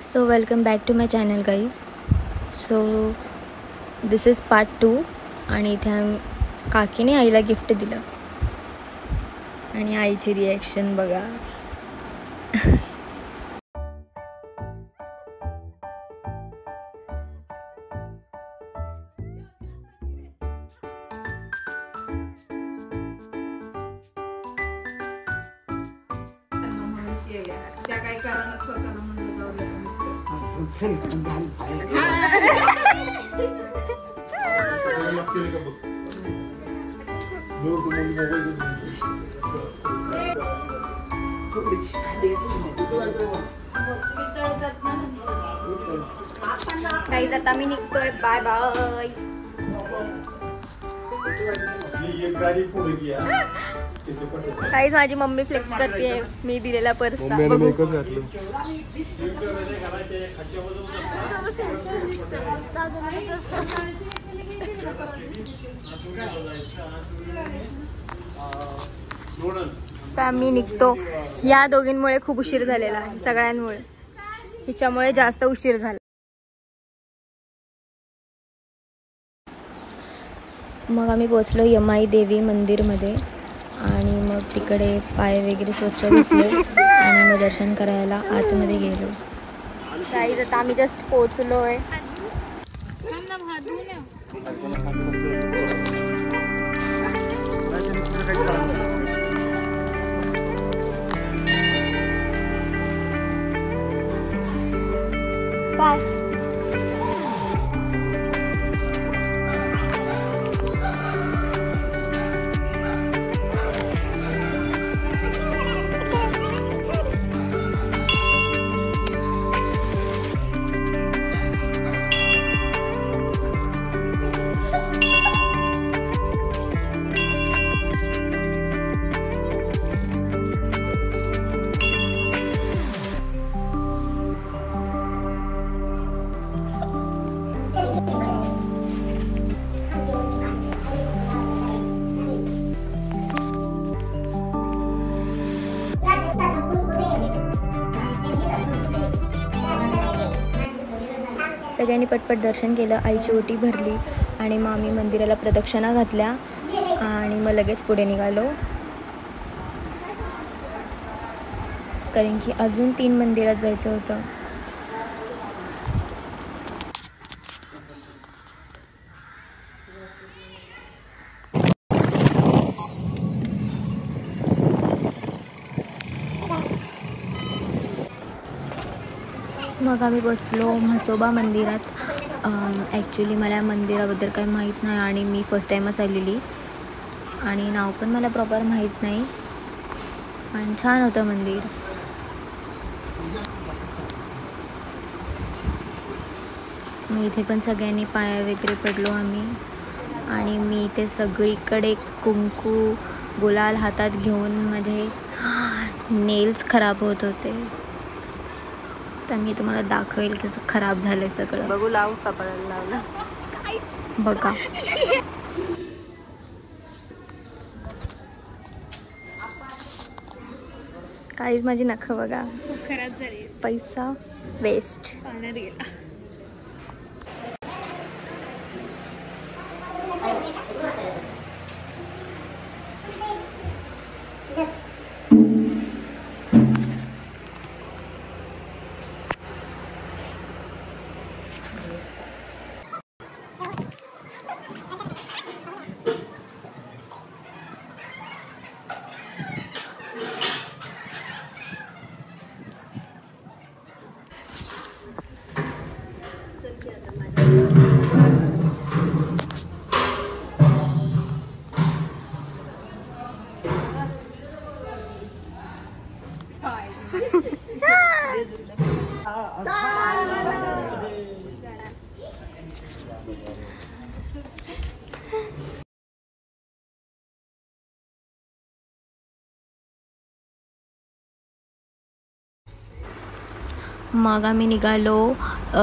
So welcome back to my channel guys. So this is part 2 आणि इथे काकीने आईला gift दिलं आणि आईची रिॲक्शन बघा. त्या काही कारणात स्वतःला म्हणलं जाऊ दे गाईज आता मी निघतोय. Bye bye. गाईज माझी मम्मी फ्लेक्स करते मी दिलेला पर्सचा. आता मी निघतो. या दोघींमुळे खूप उशीर झालेला आहे. सगळ्यांमुळे हिच्यामुळे जास्त उशीर झाला. मग आम्ही पोचलो यमाई देवी मंदिरमध्ये आणि मग तिकडे पाय वगैरे स्वच्छ धुतले आणि मग दर्शन करायला आतमध्ये गेलो. गाईज आता आम्ही जस्ट पोचलोय. बाय. सगळ्यांनी पटपट दर्शन केलं. आईची ओटी भरली आणि मग आम्ही मंदिराला प्रदक्षिणा घातल्या आणि मग लगेच पुढे निघालो. कारण की अजून 3 मंदिरात जायचं होतं. मग आम्ही पोचलो म्हसोबा मंदिरात. ॲक्च्युली मला या मंदिराबद्दल काही माहीत नाही आणि मी फर्स्ट टाईमच आलेली आणि नाव पण मला प्रॉपर माहीत नाही. पण छान होतं मंदिर. मग इथे पण सगळ्यांनी पाया वगैरे पडलो आम्ही आणि मी इथे सगळीकडे कुंकू गुलाल हातात घेऊन माझे नेल्स खराब होत होते. तर मी तुम्हाला दाखवेल कसं खराब झालंय सगळं. बघू लावू कपड्याला लावलं बघा. काहीच माझी नखं बघा खराब झाली. पैसा वेस्ट. पाण्यात गेला. मग आम्ही निघालो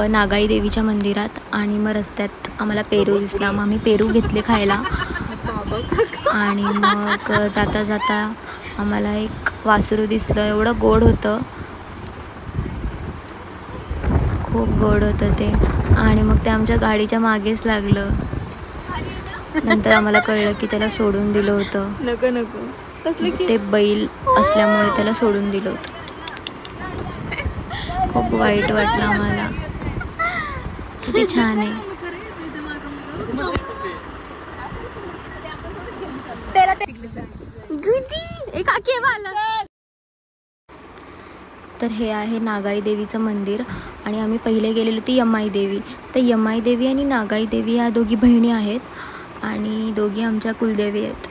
नागाई देवीच्या मंदिरात आणि मग रस्त्यात आम्हाला पेरू दिसला. मग आम्ही पेरू घेतले खायला आणि मग जाता जाता आम्हाला एक वासरू दिसलं. एवढं गोड होतं. खूप गोड होतं ते. आणि मग ते आमच्या गाडीच्या मागेच लागलं. नंतर आम्हाला कळलं की त्याला सोडून दिलं होतं. नको नको कसलं की ते बैल असल्यामुळे त्याला सोडून दिलं होतं. खूप वाईट वाटलं आम्हाला. किती छान आहे. तर हे आहे नागाई देवीचं मंदिर. आणि आम्ही पहिले गेलेलो ती यमाई देवी. तर यमाई देवी आणि नागाई देवी ह्या दोघी बहिणी आहेत आणि दोघी आमच्या कुलदेवी आहेत.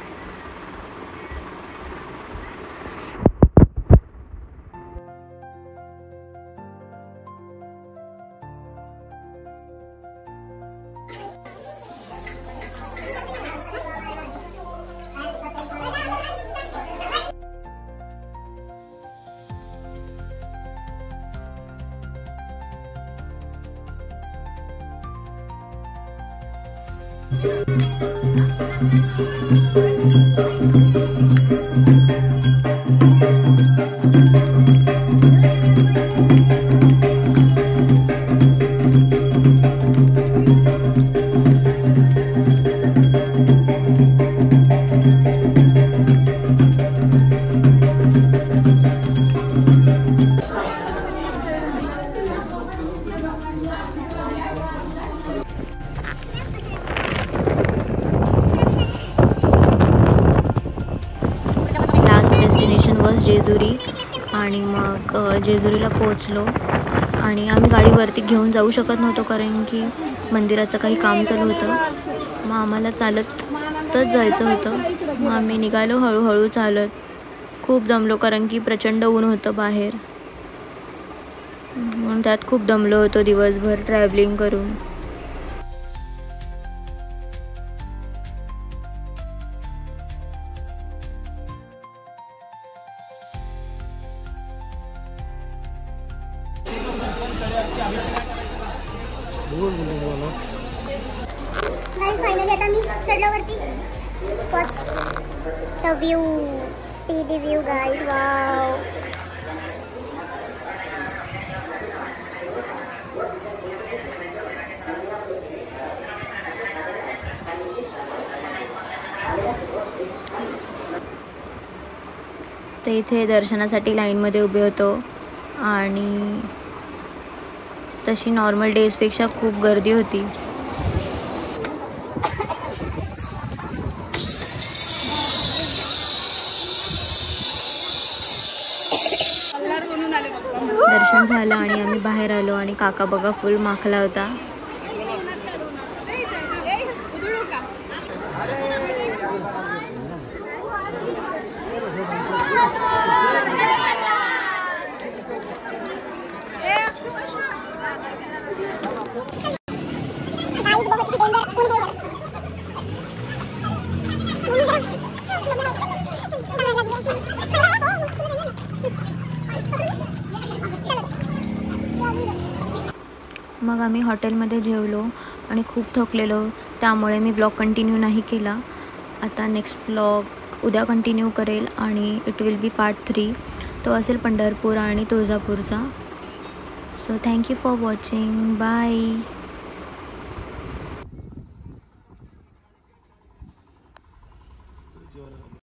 जेजुरी. आणि मग जेजुरीला पोहोचलो आणि आम्ही गाडी वरती घेऊन जाऊ शकत नव्हतो कारण की मंदिराचं काही काम चालू होतं. मग आम्हाला चालतच जायचं होतं. मग आम्ही निघालो हळूहळू चालत. खूप दमलो कारण की प्रचंड ऊन होतं बाहेर. म्हणून त्यात खूप दमलो होतो दिवसभर ट्रॅव्हलिंग करून. फायनली आता मी चढल्यावरती the view, see the view guys, wow. ते इथे दर्शनासाठी लाईनमध्ये उभे होतो आणि तशी नॉर्मल डेजपेक्षा खूप गर्दी होती. दर्शन झालं आणि आम्ही बाहेर आलो आणि काका बघा फुल माखला होता. मग आम्ही हॉटेलमध्ये जेवलो आणि खूप थकलेलो, त्यामुळे मी ब्लॉग कंटिन्यू नाही केला. आता नेक्स्ट ब्लॉग उद्या कंटिन्यू करेल आणि इट विल बी पार्ट 3. तो असेल पंढरपूर आणि तुळजापूरचा. So thank you for watching. Bye.